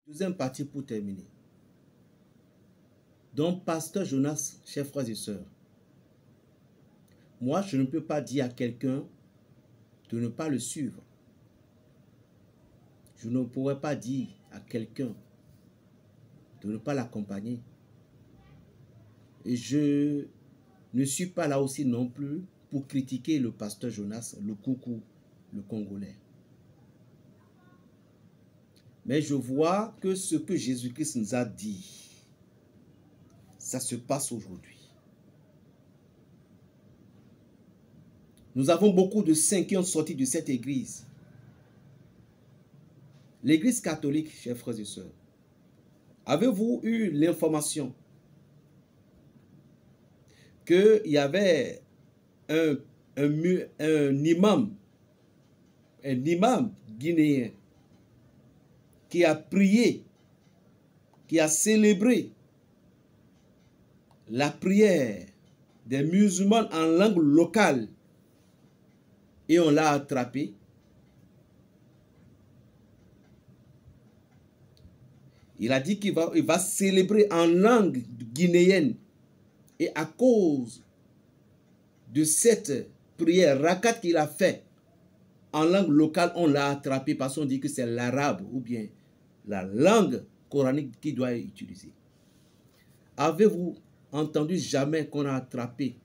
Deuxième partie pour terminer. Donc, pasteur Jonas, chers frères et sœurs, moi, je ne peux pas dire à quelqu'un de ne pas le suivre. Je ne pourrais pas dire à quelqu'un de ne pas l'accompagner. Et je ne suis pas là aussi non plus pour critiquer le pasteur Jonas, le coucou, le Congolais. Mais je vois que ce que Jésus-Christ nous a dit, ça se passe aujourd'hui. Nous avons beaucoup de saints qui ont sorti de cette église. L'église catholique, chers frères et sœurs, avez-vous eu l'information qu'il y avait un imam guinéen qui a prié, qui a célébré la prière des musulmans en langue locale et on l'a attrapé? Il a dit qu'il va célébrer en langue guinéenne. Et à cause de cette prière rakat qu'il a fait en langue locale, on l'a attrapé parce qu'on dit que c'est l'arabe ou bien la langue coranique qu'il doit utiliser. Avez-vous entendu jamais qu'on a attrapé,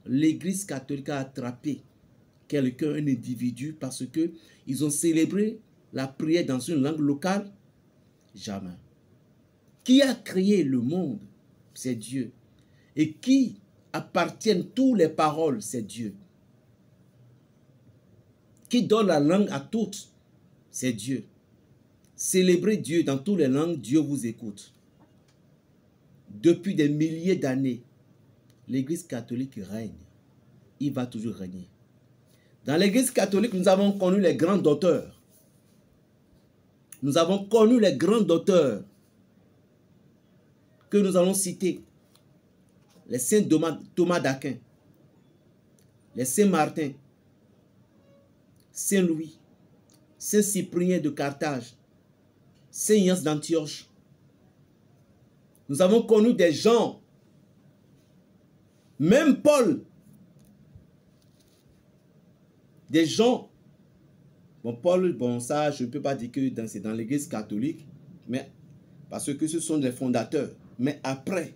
l'église catholique a attrapé quelqu'un, un individu, parce que ils ont célébré la prière dans une langue locale? Jamais. Qui a créé le monde? C'est Dieu. Et qui appartiennent toutes les paroles? C'est Dieu. Qui donne la langue à toutes? C'est Dieu. Célébrez Dieu dans toutes les langues, Dieu vous écoute. Depuis des milliers d'années, l'église catholique règne. Il va toujours régner. Dans l'église catholique, nous avons connu les grands docteurs. Nous avons connu les grands docteurs que nous allons citer. Les saints Thomas d'Aquin, les saints Martin, saint Louis, saint Cyprien de Carthage, saint Ignace d'Antioche. Nous avons connu des gens, même Paul, des gens. Bon, Paul, bon, ça, je ne peux pas dire que c'est dans l'église catholique, mais parce que ce sont des fondateurs. Mais après,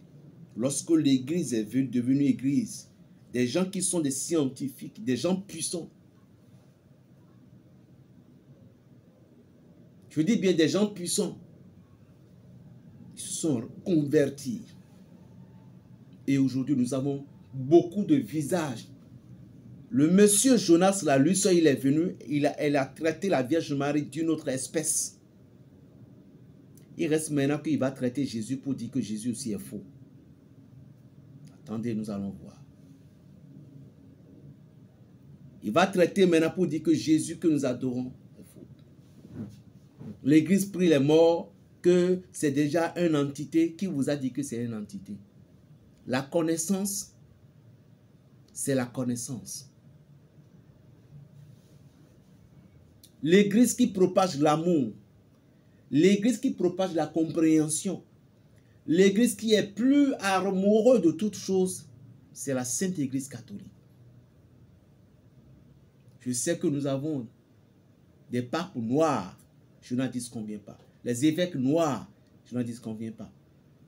lorsque l'église est devenue église, des gens qui sont des scientifiques, des gens puissants, je dis bien des gens puissants, ils se sont convertis. Et aujourd'hui, nous avons beaucoup de visages. Le monsieur Jonas, là, lui seul, il est venu, elle a traité la Vierge Marie d'une autre espèce. Il reste maintenant qu'il va traiter Jésus pour dire que Jésus aussi est faux. Attendez, nous allons voir. Il va traiter maintenant pour dire que Jésus que nous adorons est faux. L'église prie les morts, que c'est déjà une entité. Qui vous a dit que c'est une entité? La connaissance, c'est la connaissance. L'église qui propage l'amour, l'église qui propage la compréhension, l'église qui est plus amoureuse de toutes choses, c'est la Sainte Église catholique. Je sais que nous avons des papes noirs, je n'en dis combien pas. Les évêques noirs, je n'en dis combien pas.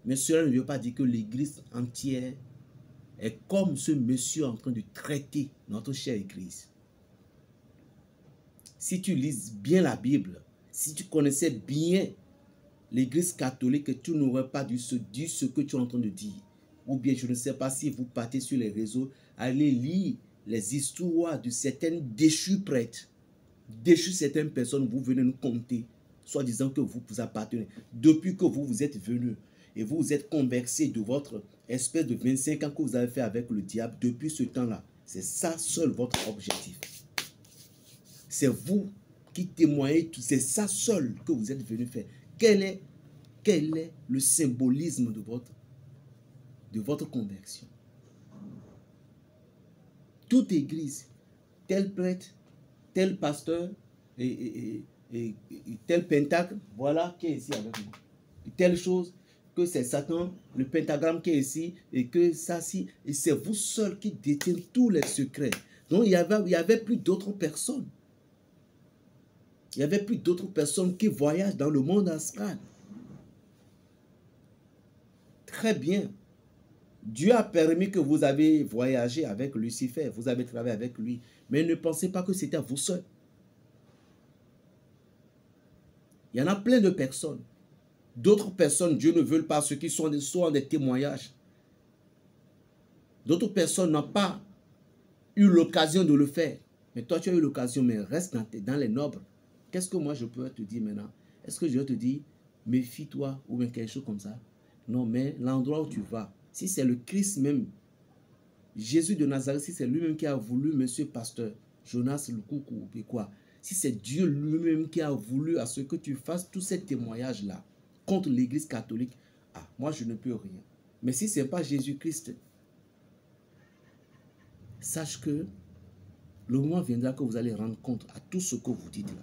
Mais cela ne veut pas dire que l'église entière est comme ce monsieur en train de traiter notre chère église. Si tu lis bien la Bible, si tu connaissais bien l'église catholique, tu n'aurais pas dû se dire ce que tu es en train de dire. Ou bien, je ne sais pas si vous partez sur les réseaux, allez lire les histoires de certaines déchues prêtres. Déchues certaines personnes, vous venez nous conter, soit disant que vous appartenez. Depuis que vous êtes venus et vous vous êtes conversé de votre espèce de 25 ans que vous avez fait avec le diable, depuis ce temps-là, c'est ça seul votre objectif. C'est vous qui témoignez, c'est ça seul que vous êtes venu faire. Quel est le symbolisme de votre conversion? Toute église, tel prêtre, tel pasteur, et tel pentacle, voilà, qui est ici avec moi. Telle chose, que c'est Satan, le pentagramme qui est ici, et que ça, si, et c'est vous seul qui détenez tous les secrets. Donc, il y avait plus d'autres personnes. Il n'y avait plus d'autres personnes qui voyagent dans le monde astral. Très bien. Dieu a permis que vous avez voyagé avec Lucifer, vous avez travaillé avec lui, mais ne pensez pas que c'était vous seul. Il y en a plein de personnes. D'autres personnes, Dieu ne veut pas, ceux qui sont des témoignages. D'autres personnes n'ont pas eu l'occasion de le faire. Mais toi, tu as eu l'occasion, mais reste dans les nobles. Qu'est-ce que moi je peux te dire maintenant? Est-ce que je vais te dire, méfie-toi ou bien quelque chose comme ça? Non, mais l'endroit où tu vas, si c'est le Christ même, Jésus de Nazareth, si c'est lui-même qui a voulu, monsieur pasteur Jonas Lukuku, et quoi, si c'est Dieu lui-même qui a voulu à ce que tu fasses tous ces témoignages-là contre l'Église catholique, ah, moi je ne peux rien. Mais si ce n'est pas Jésus-Christ, sache que le moment viendra que vous allez rendre compte à tout ce que vous dites là.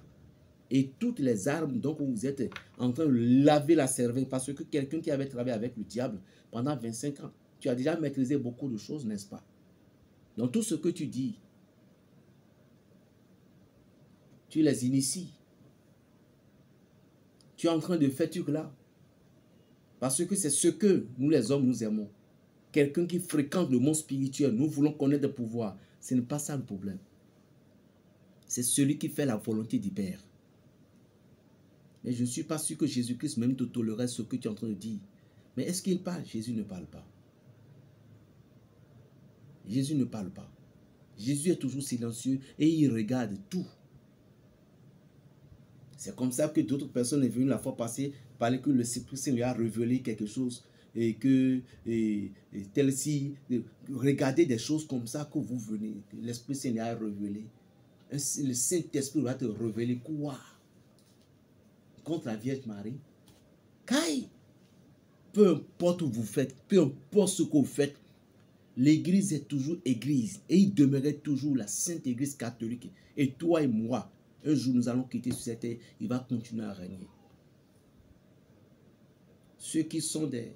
Et toutes les armes dont vous êtes en train de laver la cervelle, parce que quelqu'un qui avait travaillé avec le diable pendant 25 ans, tu as déjà maîtrisé beaucoup de choses, n'est-ce pas? Donc tout ce que tu dis, tu les inities. Tu es en train de faire tout là. Parce que c'est ce que nous les hommes, nous aimons. Quelqu'un qui fréquente le monde spirituel, nous voulons connaître le pouvoir. Ce n'est pas ça le problème. C'est celui qui fait la volonté du Père. Mais je ne suis pas sûr que Jésus-Christ même te tolérerait ce que tu es en train de dire. Mais est-ce qu'il parle? Jésus ne parle pas. Jésus ne parle pas. Jésus est toujours silencieux et il regarde tout. C'est comme ça que d'autres personnes sont venues la fois passée parler que le Saint lui a révélé quelque chose et que tel si regardez des choses comme ça que vous venez, l'Esprit Saint lui a révélé. Le Saint-Esprit va te révéler quoi? Contre la Vierge Marie? Kai! Peu importe où vous faites, peu importe ce que vous faites, l'Église est toujours Église et il demeurait toujours la Sainte Église catholique. Et toi et moi, un jour nous allons quitter cette terre, il va continuer à régner. Ceux qui sont des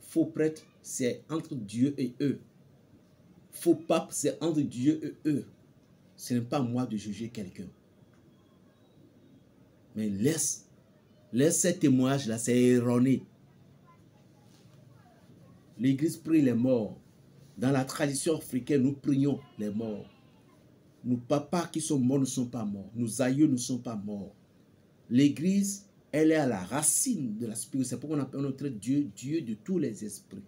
faux prêtres, c'est entre Dieu et eux. Faux papes, c'est entre Dieu et eux. Ce n'est pas moi de juger quelqu'un. Mais laisse ces témoignages-là, c'est erroné. L'Église prie les morts. Dans la tradition africaine, nous prions les morts. Nos papas qui sont morts ne sont pas morts. Nos aïeux ne sont pas morts. L'Église, elle est à la racine de la spiritualité. C'est pourquoi on appelle notre Dieu, Dieu de tous les esprits.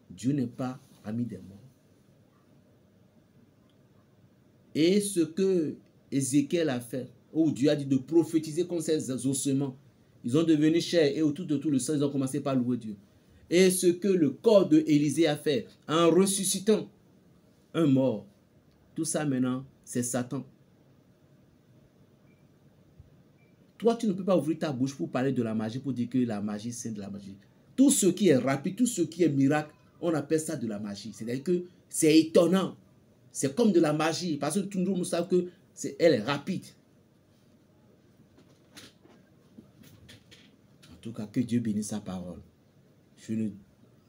Dieu n'est pas ami des morts. Et ce que Ézéchiel a fait, où Dieu a dit de prophétiser contre ces ossements, ils ont devenu chers et autour de tout le sang, ils ont commencé par louer Dieu. Et ce que le corps de Élisée a fait en ressuscitant un mort, tout ça maintenant, c'est Satan. Toi, tu ne peux pas ouvrir ta bouche pour parler de la magie, pour dire que la magie, c'est de la magie. Tout ce qui est rapide, tout ce qui est miracle, on appelle ça de la magie. C'est-à-dire que c'est étonnant. C'est comme de la magie, parce que tout le monde sait que elle est rapide. En tout cas, que Dieu bénisse sa parole. Je ne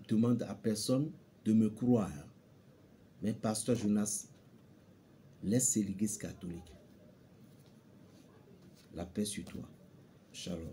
demande à personne de me croire. Mais pasteur Jonas, laisse l'Église catholique. La paix sur toi. Shalom.